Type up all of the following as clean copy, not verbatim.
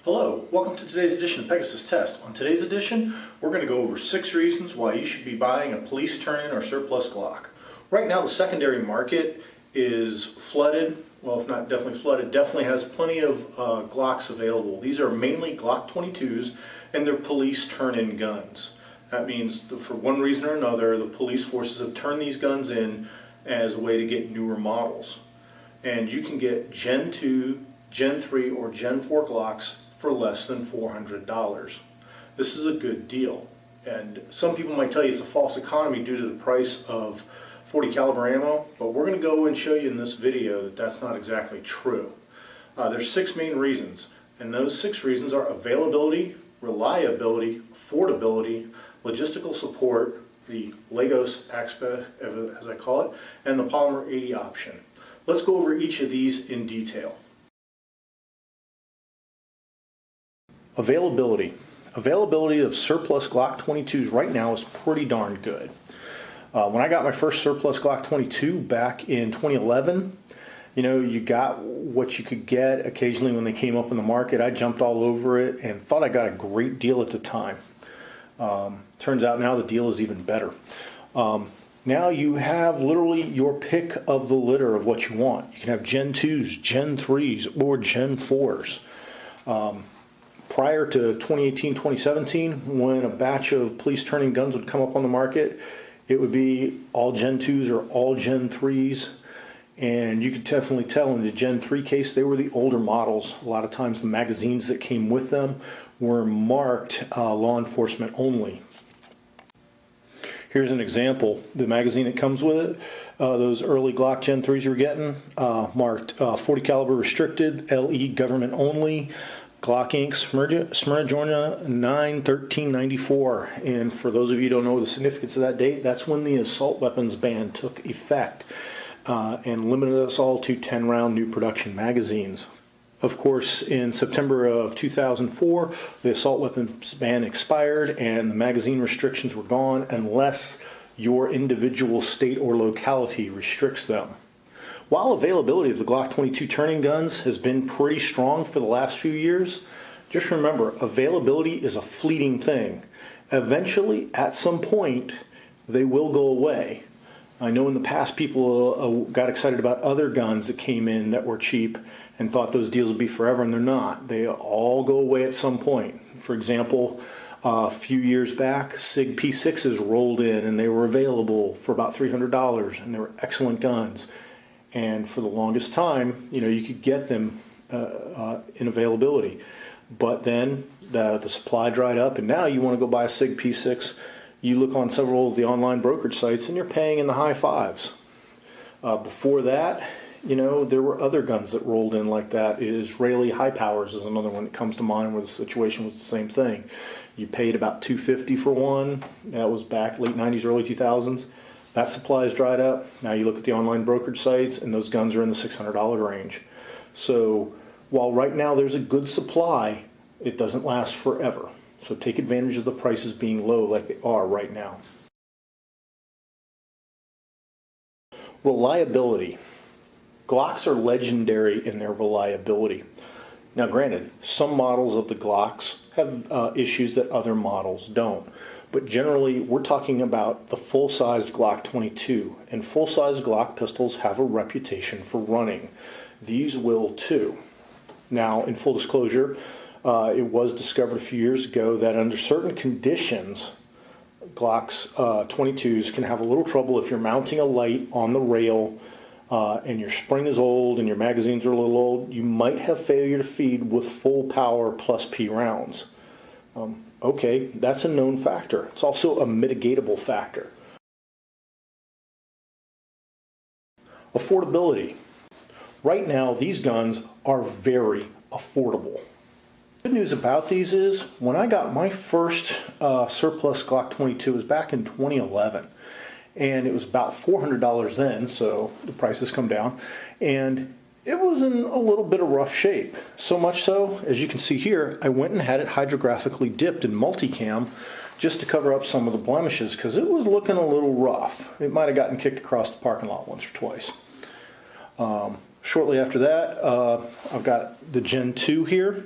Hello, welcome to today's edition of Pegasus Test. On today's edition, we're going to go over 6 reasons why you should be buying a police turn-in or surplus Glock. Right now the secondary market is flooded, well if not definitely flooded, definitely has plenty of Glocks available. These are mainly Glock 22s and they're police turn-in guns. That means that for one reason or another the police forces have turned these guns in as a way to get newer models. And you can get Gen 2, Gen 3 or Gen 4 Glocks for less than $400. This is a good deal, and some people might tell you it's a false economy due to the price of 40 caliber ammo, but we're going to go and show you in this video that that's not exactly true. There's 6 main reasons, and those 6 reasons are availability, reliability, affordability, logistical support, the Lagos aspect as I call it, and the Polymer 80 option. Let's go over each of these in detail. Availability. Availability of surplus Glock 22s right now is pretty darn good. When I got my first surplus Glock 22 back in 2011, you got what you could get. Occasionally when they came up in the market, I jumped all over it and thought I got a great deal at the time. Turns out now the deal is even better. Now you have literally your pick of the litter of what you want. You can have Gen 2s, Gen 3s, or Gen 4s. Prior to 2018, 2017, when a batch of police turning guns would come up on the market, it would be all Gen 2s or all Gen 3s. And you could definitely tell in the Gen 3 case, they were the older models. A lot of times the magazines that came with them were marked law enforcement only. Here's an example. The magazine that comes with it, those early Glock Gen 3s you were getting, marked 40 caliber restricted, LE government only, Glock Inc. Smyrna, Georgia 9/13/94. And for those of you who don't know the significance of that date, that's when the assault weapons ban took effect and limited us all to 10-round new production magazines. Of course, in September of 2004, the assault weapons ban expired and the magazine restrictions were gone unless your individual state or locality restricts them. While availability of the Glock 22 turning guns has been pretty strong for the last few years, just remember, availability is a fleeting thing. Eventually, at some point, they will go away. I know in the past people got excited about other guns that came in that were cheap and thought those deals would be forever, and they're not. They all go away at some point. For example, a few years back, SIG P6s rolled in and they were available for about $300 and they were excellent guns. And for the longest time, you could get them in availability. But then the supply dried up, and now you want to go buy a SIG P6. You look on several of the online brokerage sites, and you're paying in the high fives. Before that, there were other guns that rolled in like that. Israeli high powers is another one that comes to mind where the situation was the same thing. You paid about $250 for one. That was back late 90s, early 2000s. That supply is dried up. Now you look at the online brokerage sites and those guns are in the $600 range. So while right now there's a good supply, it doesn't last forever. So take advantage of the prices being low like they are right now. Reliability. Glocks are legendary in their reliability. Now granted, some models of the Glocks have issues that other models don't. But generally, we're talking about the full-sized Glock 22, and full-sized Glock pistols have a reputation for running. These will too. Now, in full disclosure, it was discovered a few years ago that under certain conditions, Glocks 22s can have a little trouble if you're mounting a light on the rail and your spring is old and your magazines are a little old. You might have failure to feed with full power plus P rounds. Okay, that's a known factor. It's also a mitigatable factor. Affordability. Right now, these guns are very affordable. Good news about these is, when I got my first surplus Glock 22, it was back in 2011. And it was about $400 then, so the price has come down. And it was in a little bit of rough shape. So much so, as you can see here, I went and had it hydrographically dipped in multicam just to cover up some of the blemishes because it was looking a little rough. It might have gotten kicked across the parking lot once or twice. Shortly after that, I've got the Gen 2 here,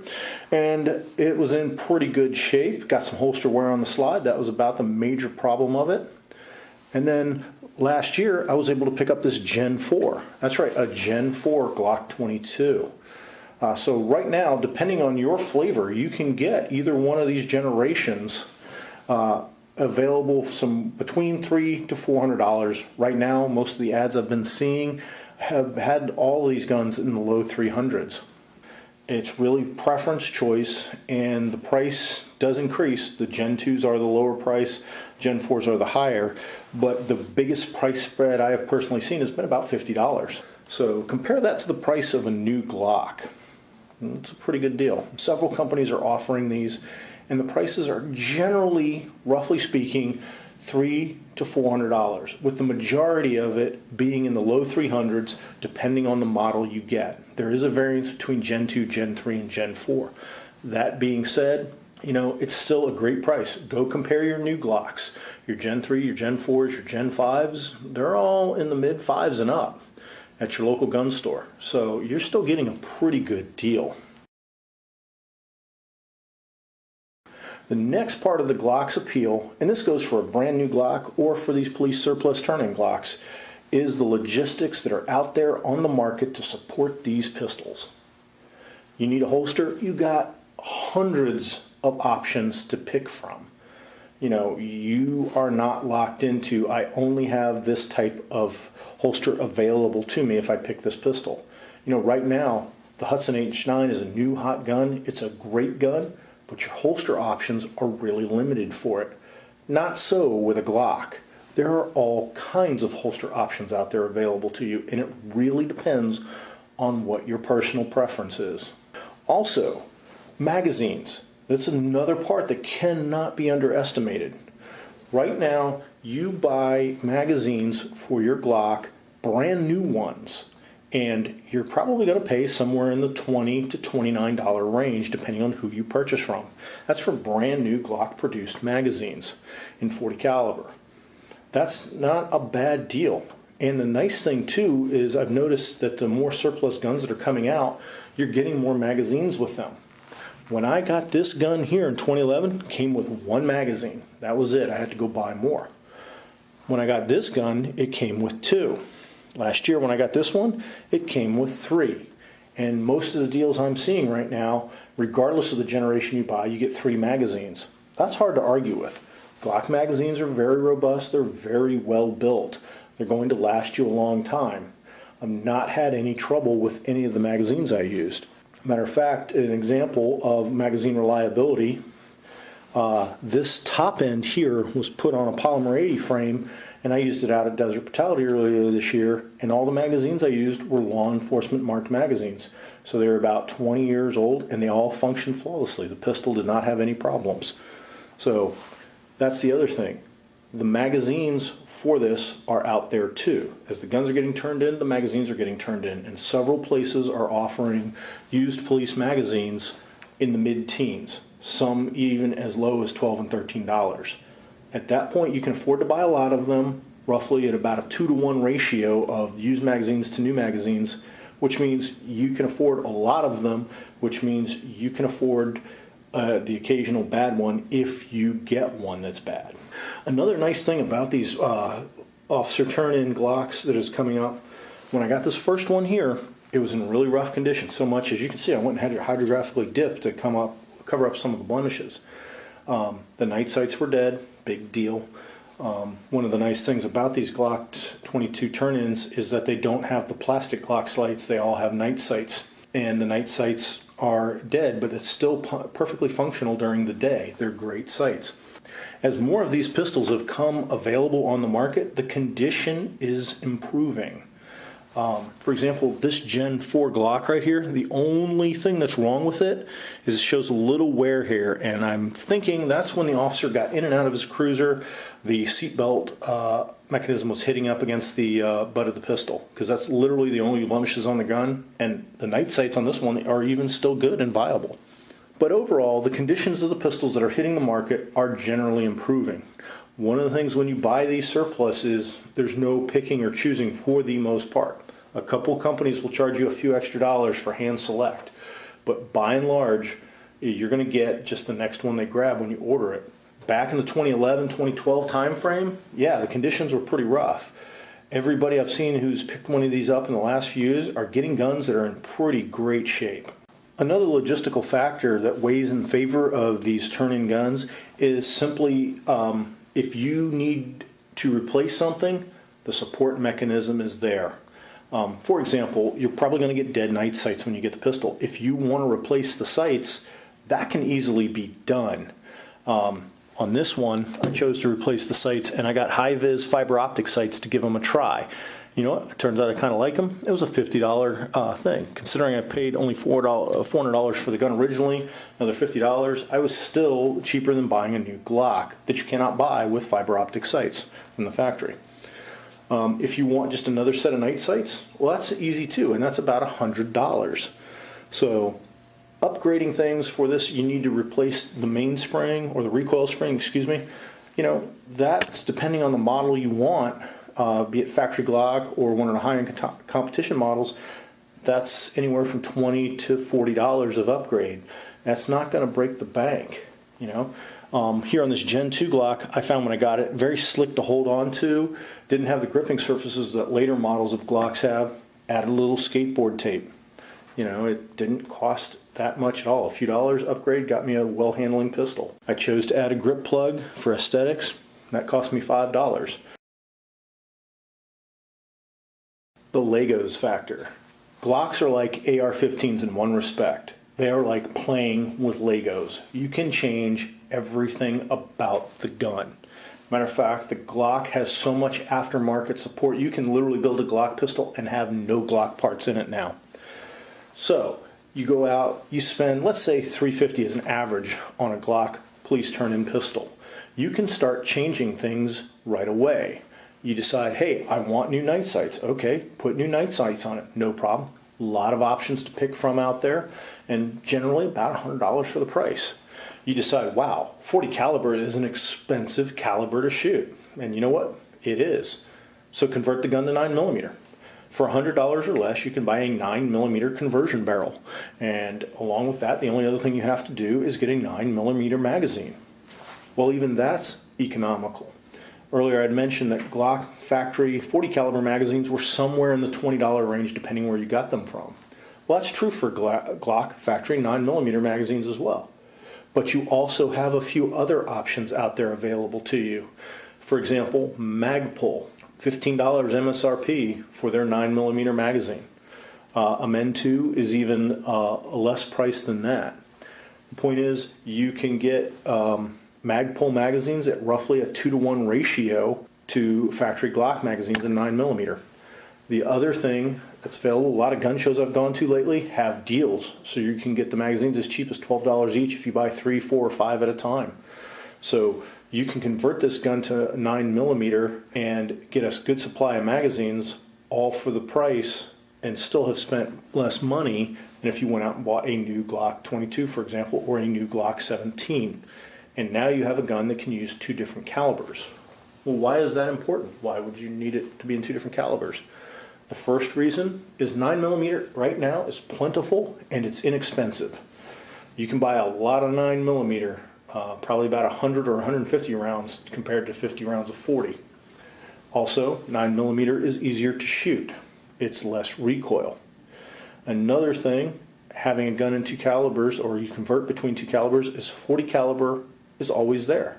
and it was in pretty good shape. Got some holster wear on the slide. That was about the major problem of it. And then last year, I was able to pick up this Gen 4. That's right, a Gen 4 Glock 22. So right now, depending on your flavor, you can get either one of these generations available between $300 to $400. Right now, most of the ads I've been seeing have had all these guns in the low 300s. It's really preference choice, and the price does increase. The Gen 2s are the lower price, Gen 4s are the higher, but the biggest price spread I have personally seen has been about $50. So compare that to the price of a new Glock. It's a pretty good deal. Several companies are offering these, and the prices are generally, roughly speaking, $300 to $400, with the majority of it being in the low 300s, depending on the model you get. There is a variance between Gen 2, Gen 3, and Gen 4. That being said, it's still a great price. Go compare your new Glocks. Your Gen 3, your Gen 4s, your Gen 5s, they're all in the mid 5s and up at your local gun store. So you're still getting a pretty good deal. The next part of the Glock's appeal, and this goes for a brand new Glock or for these police surplus turn-in Glocks, is the logistics that are out there on the market to support these pistols. You need a holster, you got hundreds of options to pick from. You are not locked into, I only have this type of holster available to me if I pick this pistol. Right now, the Hudson H9 is a new hot gun. It's a great gun, but your holster options are really limited for it. Not so with a Glock. There are all kinds of holster options out there available to you, and it really depends on what your personal preference is. Also, magazines. That's another part that cannot be underestimated. Right now, you buy magazines for your Glock, brand new ones, and you're probably going to pay somewhere in the $20 to $29 range, depending on who you purchase from. That's for brand new Glock produced magazines in 40 caliber. That's not a bad deal. And the nice thing too is I've noticed that the more surplus guns that are coming out, you're getting more magazines with them. When I got this gun here in 2011, it came with one magazine. That was it. I had to go buy more. When I got this gun, it came with two. Last year when I got this one, it came with three. And most of the deals I'm seeing right now, regardless of the generation you buy, you get 3 magazines. That's hard to argue with. Glock magazines are very robust. They're very well built. They're going to last you a long time. I've not had any trouble with any of the magazines I used. Matter of fact, an example of magazine reliability, this top end here was put on a Polymer 80 frame, and I used it out at Desert Brutality earlier this year, and all the magazines I used were law enforcement marked magazines. So they were about 20 years old, and they all functioned flawlessly. The pistol did not have any problems. So that's the other thing. The magazines for this are out there too. As the guns are getting turned in, the magazines are getting turned in, and several places are offering used police magazines in the mid-teens, some even as low as $12 and $13. At that point, you can afford to buy a lot of them, roughly at about a 2-to-1 ratio of used magazines to new magazines, which means you can afford a lot of them, which means you can afford the occasional bad one if you get one that's bad. Another nice thing about these officer turn-in Glocks that is coming up, when I got this first one here, it was in really rough condition. So much, as you can see, I went and had it hydrographically dipped to cover up some of the blemishes. The night sights were dead, big deal. One of the nice things about these Glock 22 turn-ins is that they don't have the plastic Glock sights. They all have night sights, and the night sights are dead, but it's still perfectly functional during the day. They're great sights. As more of these pistols have come available on the market, the condition is improving. For example, this Gen 4 Glock right here, the only thing that's wrong with it is it shows a little wear here, and I'm thinking that's when the officer got in and out of his cruiser, the seatbelt mechanism was hitting up against the butt of the pistol, because that's literally the only blemishes on the gun, and the night sights on this one are even still good and viable. But overall, the conditions of the pistols that are hitting the market are generally improving. One of the things when you buy these surplus is there's no picking or choosing for the most part. A couple companies will charge you a few extra dollars for hand select, but by and large, you're going to get just the next one they grab when you order it. Back in the 2011, 2012 time frame, yeah, the conditions were pretty rough. Everybody I've seen who's picked one of these up in the last few years are getting guns that are in pretty great shape. Another logistical factor that weighs in favor of these turn-in guns is simply if you need to replace something, the support mechanism is there. For example, you're probably going to get dead night sights when you get the pistol. If you want to replace the sights, that can easily be done. On this one, I chose to replace the sights, and I got high-vis fiber optic sights to give them a try. You know what? It turns out I kind of like them. It was a $50 thing. Considering I paid only $400 for the gun originally, another $50, I was still cheaper than buying a new Glock that you cannot buy with fiber optic sights from the factory. If you want just another set of night sights, well, that's easy too, and that's about $100. So upgrading things for this, you need to replace the mainspring or the recoil spring, excuse me. You know, that's depending on the model you want, be it factory Glock or one of the high-end competition models. That's anywhere from $20 to $40 of upgrade. That's not going to break the bank, you know. Here on this Gen 2 Glock, I found when I got it, very slick to hold on to, didn't have the gripping surfaces that later models of Glocks have, added a little skateboard tape. You know, it didn't cost that much at all. A few dollars upgrade got me a well-handling pistol. I chose to add a grip plug for aesthetics. That cost me $5. The Legos factor. Glocks are like AR-15s in one respect. They are like playing with Legos. You can change everything about the gun. Matter of fact, the Glock has so much aftermarket support, you can literally build a Glock pistol and have no Glock parts in it now. So, you go out, you spend, let's say $350 as an average on a Glock police turn-in pistol. You can start changing things right away. You decide, hey, I want new night sights. Okay, put new night sights on it. No problem. A lot of options to pick from out there, and generally about $100 for the price. You decide, wow, 40 caliber is an expensive caliber to shoot. And you know what? It is. So convert the gun to 9mm. For $100 or less, you can buy a 9mm conversion barrel. And along with that, the only other thing you have to do is get a 9mm magazine. Well, even that's economical. Earlier I'd mentioned that Glock factory 40 caliber magazines were somewhere in the $20 range depending where you got them from. Well, that's true for Glock factory 9mm magazines as well. But you also have a few other options out there available to you. For example, Magpul, $15 MSRP for their 9mm magazine. A Men 2 is even less priced than that. The point is, you can get Magpul magazines at roughly a 2-to-1 ratio to factory Glock magazines in 9mm. The other thing that's available, a lot of gun shows I've gone to lately have deals, so you can get the magazines as cheap as $12 each if you buy 3, 4, or 5 at a time. So you can convert this gun to 9mm and get a good supply of magazines all for the price and still have spent less money than if you went out and bought a new Glock 22, for example, or a new Glock 17. And now you have a gun that can use 2 different calibers. Well, why is that important? Why would you need it to be in 2 different calibers? The first reason is 9mm right now is plentiful and it's inexpensive. You can buy a lot of 9mm, probably about 100 or 150 rounds compared to 50 rounds of 40. Also, 9mm is easier to shoot. It's less recoil. Another thing, having a gun in 2 calibers, or you convert between 2 calibers, is 40 caliber is always there.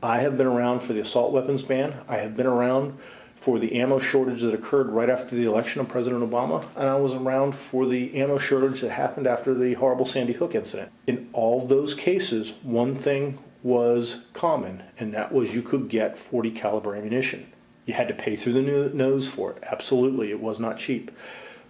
I have been around for the assault weapons ban. I have been around for the ammo shortage that occurred right after the election of President Obama, and I was around for the ammo shortage that happened after the horrible Sandy Hook incident. In all those cases, one thing was common, and that was you could get 40 caliber ammunition. You had to pay through the nose for it. Absolutely, it was not cheap.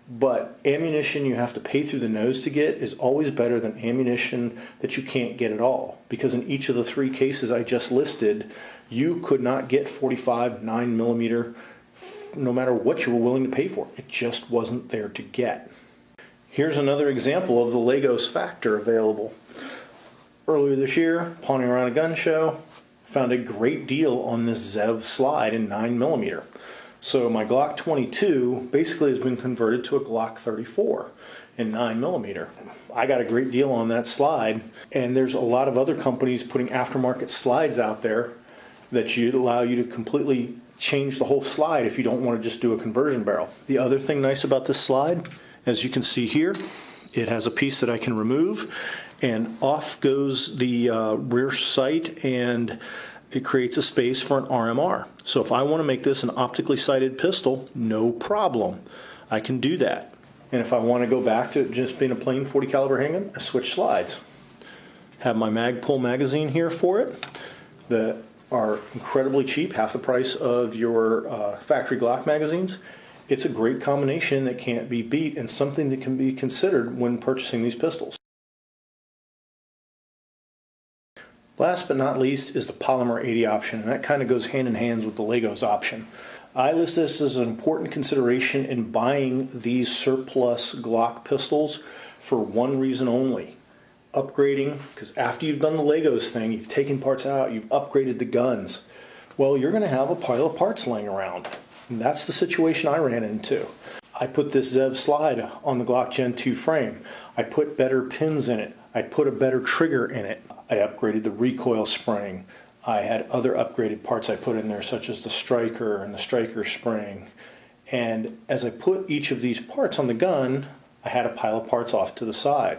But ammunition you have to pay through the nose to get is always better than ammunition that you can't get at all. Because in each of the 3 cases I just listed, you could not get 45 9mm no matter what you were willing to pay for. It just wasn't there to get. Here's another example of the Legos factor available. Earlier this year, pawning around a gun show, found a great deal on this Zev slide in 9mm. So my Glock 22 basically has been converted to a Glock 34 in 9mm. I got a great deal on that slide, and there's a lot of other companies putting aftermarket slides out there that allow you to completely change the whole slide if you don't want to just do a conversion barrel. The other thing nice about this slide, as you can see here, it has a piece that I can remove, and off goes the rear sight, and it creates a space for an RMR. So if I want to make this an optically sighted pistol, no problem. I can do that. And if I want to go back to just being a plain 40 caliber handgun, I switch slides. Have my Magpul magazine here for it that are incredibly cheap, half the price of your factory Glock magazines. It's a great combination that can't be beat, and something that can be considered when purchasing these pistols. Last but not least is the Polymer 80 option, and that kind of goes hand in hand with the Legos option. I list this as an important consideration in buying these surplus Glock pistols for one reason only: upgrading. Because after you've done the Legos thing, you've taken parts out, you've upgraded the guns, well, you're going to have a pile of parts laying around. And that's the situation I ran into. I put this Zev slide on the Glock Gen 2 frame. I put better pins in it. I put a better trigger in it. I upgraded the recoil spring. I had other upgraded parts I put in there, such as the striker and the striker spring. And as I put each of these parts on the gun, I had a pile of parts off to the side.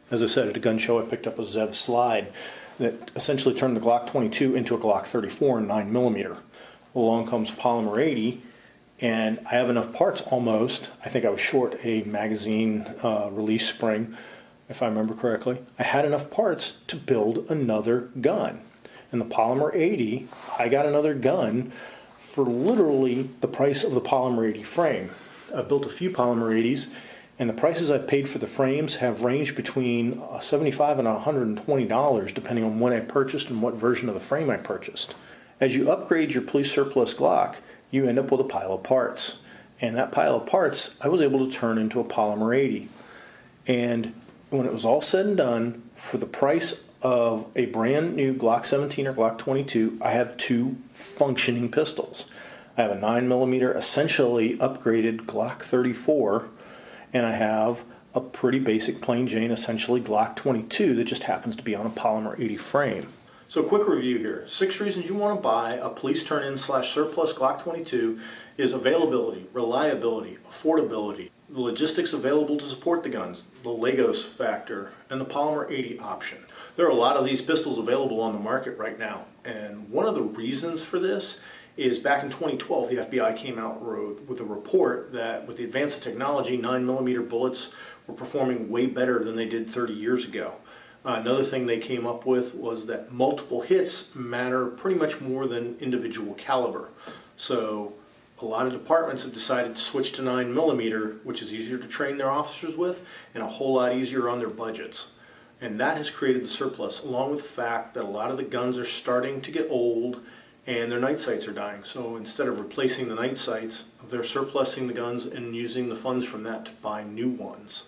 As I said, at a gun show, I picked up a Zev slide that essentially turned the Glock 22 into a Glock 34 in 9mm. Along comes Polymer 80, and I have enough parts almost. I think I was short a magazine release spring, if I remember correctly. I had enough parts to build another gun. In the Polymer 80, I got another gun for literally the price of the Polymer 80 frame. I built a few Polymer 80s, and the prices I've paid for the frames have ranged between $75 and $120, depending on when I purchased and what version of the frame I purchased. As you upgrade your police surplus Glock, you end up with a pile of parts. And that pile of parts, I was able to turn into a Polymer 80. And when it was all said and done, for the price of a brand new Glock 17 or Glock 22, I have two functioning pistols. I have a 9mm essentially upgraded Glock 34, and I have a pretty basic plain Jane essentially Glock 22 that just happens to be on a Polymer 80 frame. So quick review here. 6 reasons you want to buy a police turn-in / surplus Glock 22 is availability, reliability, affordability, the logistics available to support the guns, the Legos factor, and the Polymer 80 option. There are a lot of these pistols available on the market right now, and one of the reasons for this is back in 2012 the FBI came out with a report that with the advance of technology, 9mm bullets were performing way better than they did 30 years ago. Another thing they came up with was that multiple hits matter pretty much more than individual caliber. So a lot of departments have decided to switch to 9mm, which is easier to train their officers with and a whole lot easier on their budgets. And that has created the surplus, along with the fact that a lot of the guns are starting to get old and their night sights are dying. So instead of replacing the night sights, they're surplusing the guns and using the funds from that to buy new ones.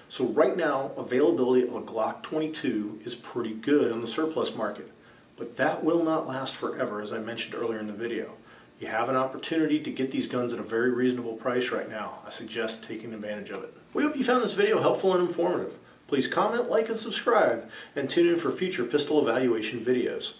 So right now, availability of a Glock 22 is pretty good on the surplus market. But that will not last forever, as I mentioned earlier in the video. You have an opportunity to get these guns at a very reasonable price right now. I suggest taking advantage of it. We hope you found this video helpful and informative. Please comment, like, and subscribe, and tune in for future pistol evaluation videos.